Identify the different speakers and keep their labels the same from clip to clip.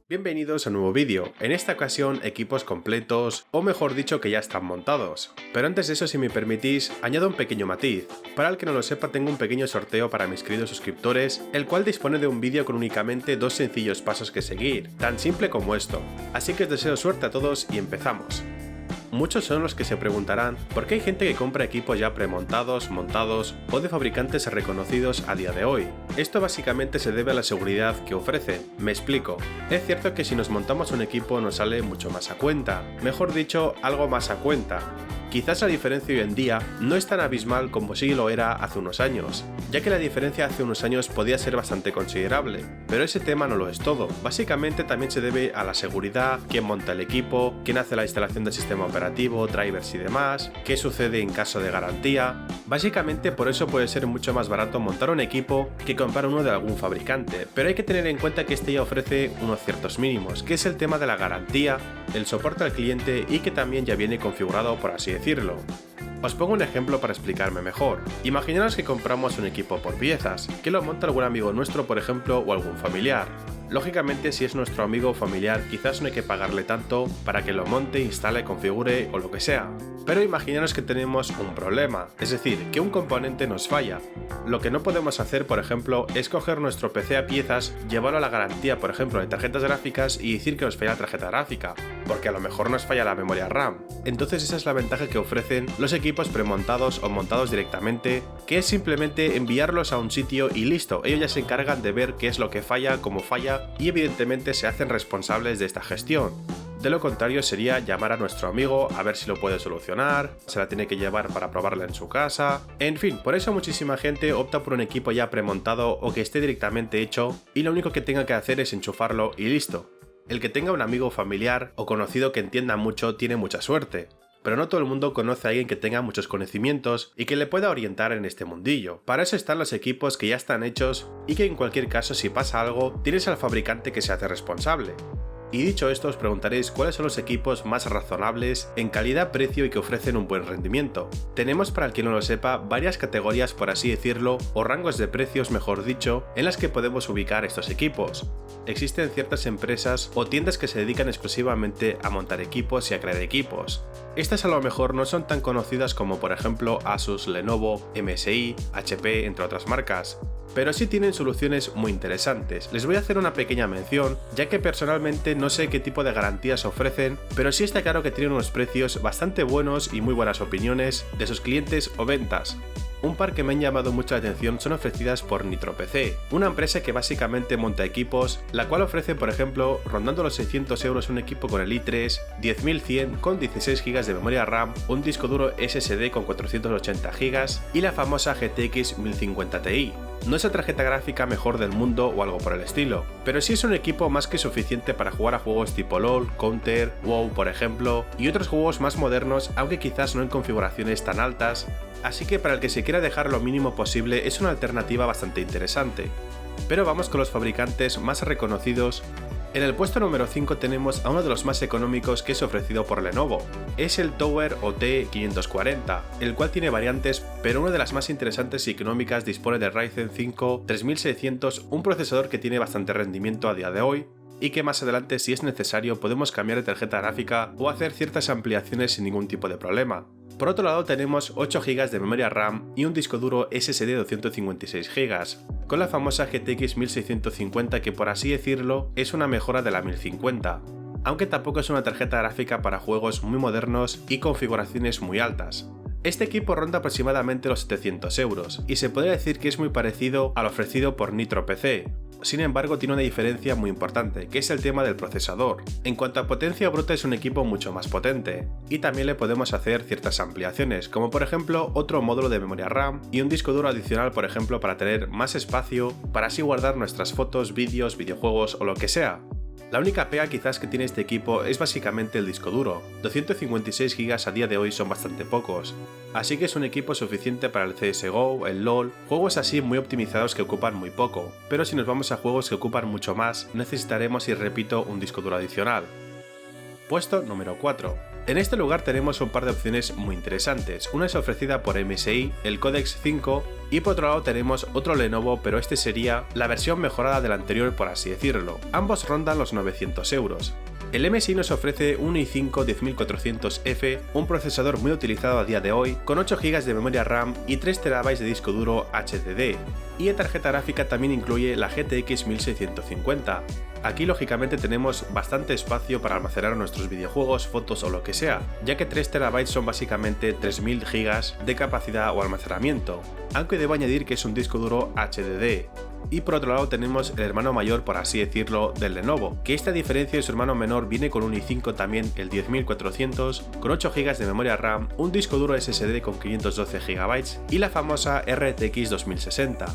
Speaker 1: Bienvenidos a un nuevo vídeo, en esta ocasión equipos completos, o mejor dicho que ya están montados. Pero antes de eso, si me permitís, añado un pequeño matiz. Para el que no lo sepa, tengo un pequeño sorteo para mis queridos suscriptores, el cual dispone de un vídeo con únicamente dos sencillos pasos que seguir, tan simple como esto. Así que os deseo suerte a todos y empezamos. Muchos son los que se preguntarán por qué hay gente que compra equipos ya premontados, montados o de fabricantes reconocidos a día de hoy. Esto básicamente se debe a la seguridad que ofrecen. Me explico. Es cierto que si nos montamos un equipo nos sale mucho más a cuenta, mejor dicho, algo más a cuenta. Quizás la diferencia hoy en día no es tan abismal como sí lo era hace unos años, ya que la diferencia hace unos años podía ser bastante considerable, pero ese tema no lo es todo. Básicamente también se debe a la seguridad, quién monta el equipo, quién hace la instalación del sistema operativo, drivers y demás, qué sucede en caso de garantía. Básicamente por eso puede ser mucho más barato montar un equipo que comprar uno de algún fabricante, pero hay que tener en cuenta que este ya ofrece unos ciertos mínimos, que es el tema de la garantía, el soporte al cliente y que también ya viene configurado, por así decirlo. Os pongo un ejemplo para explicarme mejor. Imaginaos que compramos un equipo por piezas, que lo monta algún amigo nuestro, por ejemplo, o algún familiar. Lógicamente, si es nuestro amigo o familiar, quizás no hay que pagarle tanto para que lo monte, instale, configure o lo que sea. Pero imaginaos que tenemos un problema, es decir, que un componente nos falla. Lo que no podemos hacer, por ejemplo, es coger nuestro PC a piezas, llevarlo a la garantía, por ejemplo, de tarjetas gráficas y decir que nos falla la tarjeta gráfica, porque a lo mejor nos falla la memoria RAM. Entonces esa es la ventaja que ofrecen los equipos premontados o montados directamente, que es simplemente enviarlos a un sitio y listo, ellos ya se encargan de ver qué es lo que falla, cómo falla, y evidentemente se hacen responsables de esta gestión. De lo contrario sería llamar a nuestro amigo a ver si lo puede solucionar, se la tiene que llevar para probarla en su casa. En fin, por eso muchísima gente opta por un equipo ya premontado o que esté directamente hecho y lo único que tenga que hacer es enchufarlo y listo. El que tenga un amigo familiar o conocido que entienda mucho tiene mucha suerte. Pero no todo el mundo conoce a alguien que tenga muchos conocimientos y que le pueda orientar en este mundillo. Para eso están los equipos que ya están hechos y que en cualquier caso, si pasa algo, tienes al fabricante que se hace responsable. Y dicho esto, os preguntaréis cuáles son los equipos más razonables en calidad-precio y que ofrecen un buen rendimiento. Tenemos, para el que no lo sepa, varias categorías, por así decirlo, o rangos de precios, mejor dicho, en las que podemos ubicar estos equipos. Existen ciertas empresas o tiendas que se dedican exclusivamente a montar equipos y a crear equipos. Estas a lo mejor no son tan conocidas como por ejemplo Asus, Lenovo, MSI, HP, entre otras marcas, pero sí tienen soluciones muy interesantes. Les voy a hacer una pequeña mención, ya que personalmente no sé qué tipo de garantías ofrecen, pero sí está claro que tienen unos precios bastante buenos y muy buenas opiniones de sus clientes o ventas. Un par que me han llamado mucho la atención son ofrecidas por NitroPC, una empresa que básicamente monta equipos, la cual ofrece, por ejemplo, rondando los 600 euros un equipo con el i3, 10100 con 16 GB de memoria RAM, un disco duro SSD con 480 GB y la famosa GTX 1050 Ti. No es la tarjeta gráfica mejor del mundo o algo por el estilo, pero sí es un equipo más que suficiente para jugar a juegos tipo LoL, Counter, WoW por ejemplo, y otros juegos más modernos, aunque quizás no en configuraciones tan altas, así que para el que se quiera dejar lo mínimo posible es una alternativa bastante interesante. Pero vamos con los fabricantes más reconocidos. En el puesto número 5 tenemos a uno de los más económicos que es ofrecido por Lenovo. Es el Tower OT540, el cual tiene variantes, pero una de las más interesantes y económicas dispone de Ryzen 5 3600, un procesador que tiene bastante rendimiento a día de hoy, y que más adelante, si es necesario, podemos cambiar de tarjeta gráfica o hacer ciertas ampliaciones sin ningún tipo de problema. Por otro lado tenemos 8 GB de memoria RAM y un disco duro SSD de 256 GB, con la famosa GTX 1650 que, por así decirlo, es una mejora de la 1050, aunque tampoco es una tarjeta gráfica para juegos muy modernos y configuraciones muy altas. Este equipo ronda aproximadamente los 700 euros y se podría decir que es muy parecido al ofrecido por NitroPC. Sin embargo, tiene una diferencia muy importante, que es el tema del procesador. En cuanto a potencia bruta, es un equipo mucho más potente, y también le podemos hacer ciertas ampliaciones, como por ejemplo otro módulo de memoria RAM y un disco duro adicional, por ejemplo, para tener más espacio, para así guardar nuestras fotos, vídeos, videojuegos o lo que sea. La única pega quizás que tiene este equipo es básicamente el disco duro. 256 GB a día de hoy son bastante pocos, así que es un equipo suficiente para el CSGO, el LoL, juegos así muy optimizados que ocupan muy poco, pero si nos vamos a juegos que ocupan mucho más, necesitaremos, y repito, un disco duro adicional. Puesto número 4. En este lugar tenemos un par de opciones muy interesantes, una es ofrecida por MSI, el Codex 5, y por otro lado tenemos otro Lenovo, pero este sería la versión mejorada del anterior por así decirlo, ambos rondan los 900 euros. El MSI nos ofrece un i5 10400F, un procesador muy utilizado a día de hoy, con 8 GB de memoria RAM y 3 TB de disco duro HDD, y en tarjeta gráfica también incluye la GTX 1650. Aquí lógicamente tenemos bastante espacio para almacenar nuestros videojuegos, fotos o lo que sea, ya que 3 TB son básicamente 3000 GB de capacidad o almacenamiento, aunque debo añadir que es un disco duro HDD. Y por otro lado tenemos el hermano mayor, por así decirlo, del Lenovo, que esta diferencia de su hermano menor viene con un i5 también, el 10400, con 8 GB de memoria RAM, un disco duro SSD con 512 GB y la famosa RTX 2060.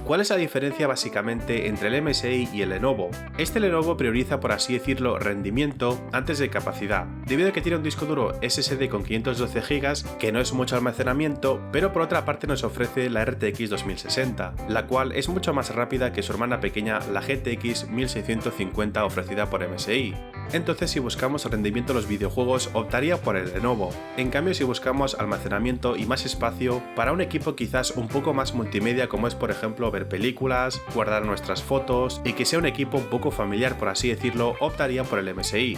Speaker 1: ¿Cuál es la diferencia básicamente entre el MSI y el Lenovo? Este Lenovo prioriza, por así decirlo, rendimiento antes de capacidad, debido a que tiene un disco duro SSD con 512 GB, que no es mucho almacenamiento, pero por otra parte nos ofrece la RTX 2060, la cual es mucho más rápida que su hermana pequeña, la GTX 1650 ofrecida por MSI. Entonces si buscamos rendimiento en los videojuegos optaría por el Lenovo, en cambio si buscamos almacenamiento y más espacio para un equipo quizás un poco más multimedia como es por ejemplo ver películas, guardar nuestras fotos y que sea un equipo un poco familiar por así decirlo, optaría por el MSI.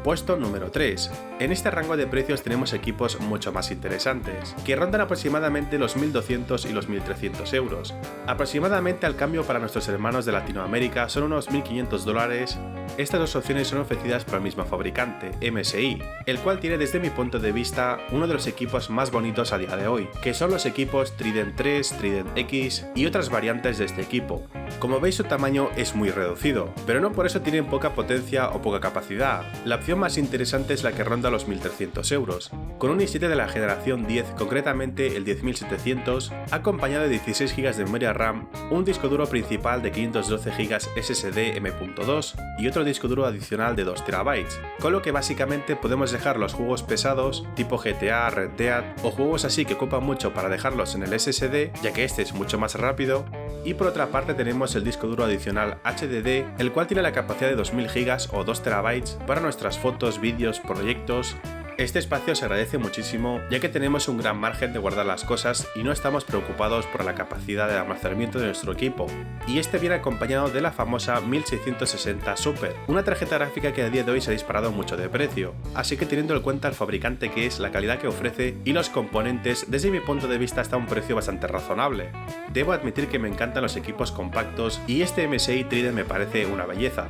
Speaker 1: Puesto número 3. En este rango de precios tenemos equipos mucho más interesantes, que rondan aproximadamente los 1200 y los 1300 euros. Aproximadamente al cambio para nuestros hermanos de Latinoamérica son unos 1500 dólares. Estas dos opciones son ofrecidas por el mismo fabricante, MSI, el cual tiene desde mi punto de vista uno de los equipos más bonitos a día de hoy, que son los equipos Trident 3, Trident X y otras variantes de este equipo. Como veis su tamaño es muy reducido, pero no por eso tienen poca potencia o poca capacidad. La opción más interesante es la que ronda los 1300 euros, con un i7 de la generación 10, concretamente el 10700, acompañado de 16 GB de memoria RAM, un disco duro principal de 512 GB SSD M.2 y otro disco duro adicional de 2 TB, con lo que básicamente podemos dejar los juegos pesados tipo GTA, Red Dead o juegos así que ocupan mucho para dejarlos en el SSD, ya que este es mucho más rápido. Y por otra parte tenemos el disco duro adicional HDD, el cual tiene la capacidad de 2000 GB o 2 TB para nuestras fotos, vídeos, proyectos. Este espacio se agradece muchísimo ya que tenemos un gran margen de guardar las cosas y no estamos preocupados por la capacidad de almacenamiento de nuestro equipo. Y este viene acompañado de la famosa 1660 Super, una tarjeta gráfica que a día de hoy se ha disparado mucho de precio, así que teniendo en cuenta el fabricante que es, la calidad que ofrece y los componentes, desde mi punto de vista está a un precio bastante razonable. Debo admitir que me encantan los equipos compactos y este MSI Trident me parece una belleza.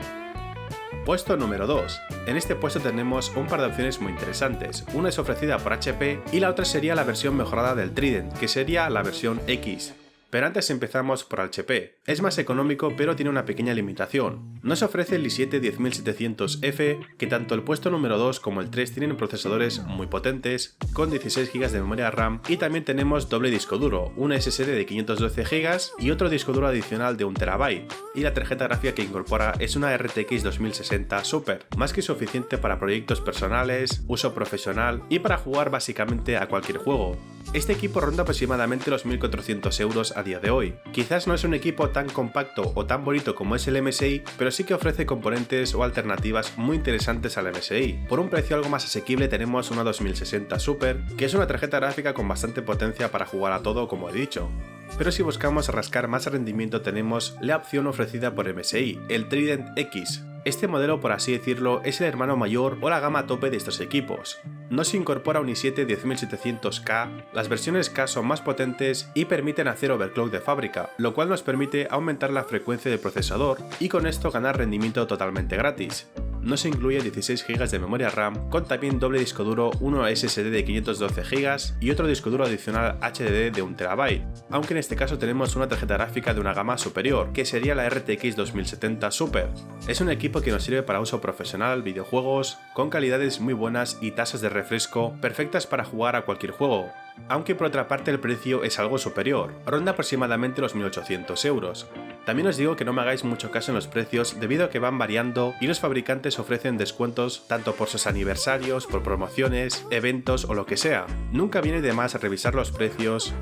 Speaker 1: Puesto número 2. En este puesto tenemos un par de opciones muy interesantes, una es ofrecida por HP y la otra sería la versión mejorada del Trident, que sería la versión X. Pero antes empezamos por HP. Es más económico pero tiene una pequeña limitación. Nos ofrece el i7 10700F, que tanto el puesto número 2 como el 3 tienen procesadores muy potentes, con 16 GB de memoria RAM y también tenemos doble disco duro, un SSD de 512 GB y otro disco duro adicional de 1 TB. Y la tarjeta gráfica que incorpora es una RTX 2060 Super, más que suficiente para proyectos personales, uso profesional y para jugar básicamente a cualquier juego. Este equipo ronda aproximadamente los 1400 euros a día de hoy. Quizás no es un equipo tan compacto o tan bonito como es el MSI, pero sí que ofrece componentes o alternativas muy interesantes al MSI. Por un precio algo más asequible tenemos una 2060 Super, que es una tarjeta gráfica con bastante potencia para jugar a todo como he dicho. Pero si buscamos rascar más rendimiento tenemos la opción ofrecida por MSI, el Trident X. Este modelo, por así decirlo, es el hermano mayor o la gama tope de estos equipos. No se incorpora un i7 10700K, las versiones K son más potentes y permiten hacer overclock de fábrica, lo cual nos permite aumentar la frecuencia del procesador y con esto ganar rendimiento totalmente gratis. No se incluye 16 GB de memoria RAM, con también doble disco duro, uno SSD de 512 GB y otro disco duro adicional HDD de 1 TB, aunque en este caso tenemos una tarjeta gráfica de una gama superior, que sería la RTX 2070 Super. Es un equipo que nos sirve para uso profesional, videojuegos, con calidades muy buenas y tasas de refresco perfectas para jugar a cualquier juego. Aunque por otra parte el precio es algo superior, ronda aproximadamente los 1800 euros. También os digo que no me hagáis mucho caso en los precios debido a que van variando y los fabricantes ofrecen descuentos tanto por sus aniversarios, por promociones, eventos o lo que sea. Nunca viene de más revisar los precios.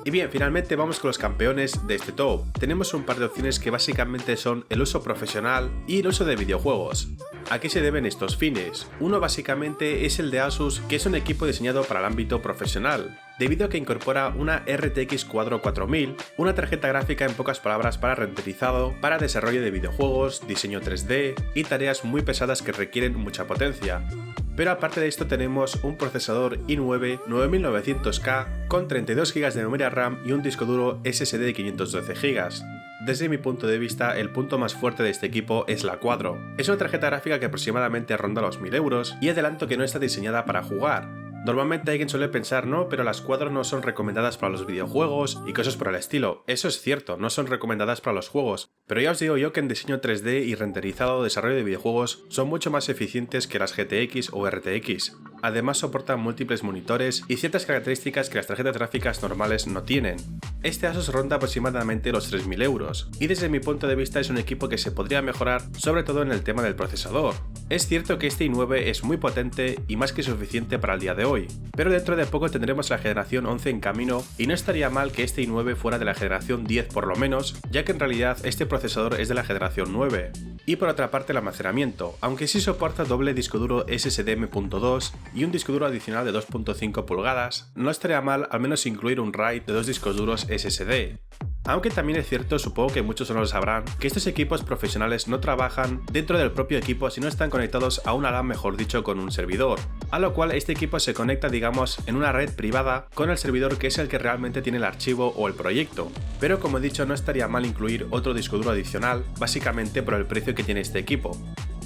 Speaker 1: Y bien, finalmente vamos con los campeones de este top. Tenemos un par de opciones que básicamente son el uso profesional y el uso de videojuegos. ¿A qué se deben estos fines? Uno básicamente es el de Asus, que es un equipo diseñado para el ámbito profesional, debido a que incorpora una RTX Quadro 4000, una tarjeta gráfica en pocas palabras para renderizado, para desarrollo de videojuegos, diseño 3D y tareas muy pesadas que requieren mucha potencia. Pero aparte de esto tenemos un procesador i9 9900K con 32 GB de memoria RAM y un disco duro SSD de 512 GB. Desde mi punto de vista, el punto más fuerte de este equipo es la Quadro. Es una tarjeta gráfica que aproximadamente ronda los 1000 euros y adelanto que no está diseñada para jugar. Normalmente alguien suele pensar, no, pero las Quadro no son recomendadas para los videojuegos y cosas por el estilo. Eso es cierto, no son recomendadas para los juegos, pero ya os digo yo que en diseño 3D y renderizado o desarrollo de videojuegos son mucho más eficientes que las GTX o RTX. Además soportan múltiples monitores y ciertas características que las tarjetas gráficas normales no tienen. Este Asus ronda aproximadamente los 3000 euros, y desde mi punto de vista es un equipo que se podría mejorar, sobre todo en el tema del procesador. Es cierto que este i9 es muy potente y más que suficiente para el día de hoy, pero dentro de poco tendremos la generación 11 en camino y no estaría mal que este i9 fuera de la generación 10 por lo menos, ya que en realidad este procesador es de la generación 9. Y por otra parte el almacenamiento, aunque sí soporta doble disco duro SSD M.2 y un disco duro adicional de 2.5 pulgadas, no estaría mal al menos incluir un RAID de dos discos duros SSD. Aunque también es cierto, supongo que muchos no lo sabrán, que estos equipos profesionales no trabajan dentro del propio equipo si no están conectados a una LAN, mejor dicho, con un servidor, a lo cual este equipo se conecta, digamos, en una red privada con el servidor que es el que realmente tiene el archivo o el proyecto. Pero como he dicho, no estaría mal incluir otro disco duro adicional, básicamente por el precio que tiene este equipo.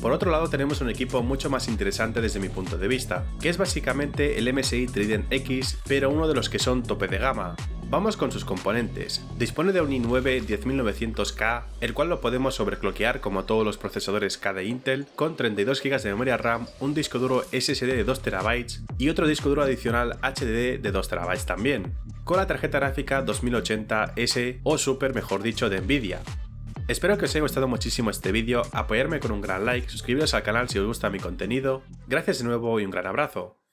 Speaker 1: Por otro lado tenemos un equipo mucho más interesante desde mi punto de vista, que es básicamente el MSI Trident X, pero uno de los que son tope de gama. Vamos con sus componentes. Dispone de un i9 10900K, el cual lo podemos sobreclockear como todos los procesadores K de Intel, con 32 GB de memoria RAM, un disco duro SSD de 2 TB y otro disco duro adicional HDD de 2 TB también, con la tarjeta gráfica 2080S o Super, mejor dicho, de Nvidia. Espero que os haya gustado muchísimo este vídeo, apoyarme con un gran like, suscribiros al canal si os gusta mi contenido, gracias de nuevo y un gran abrazo.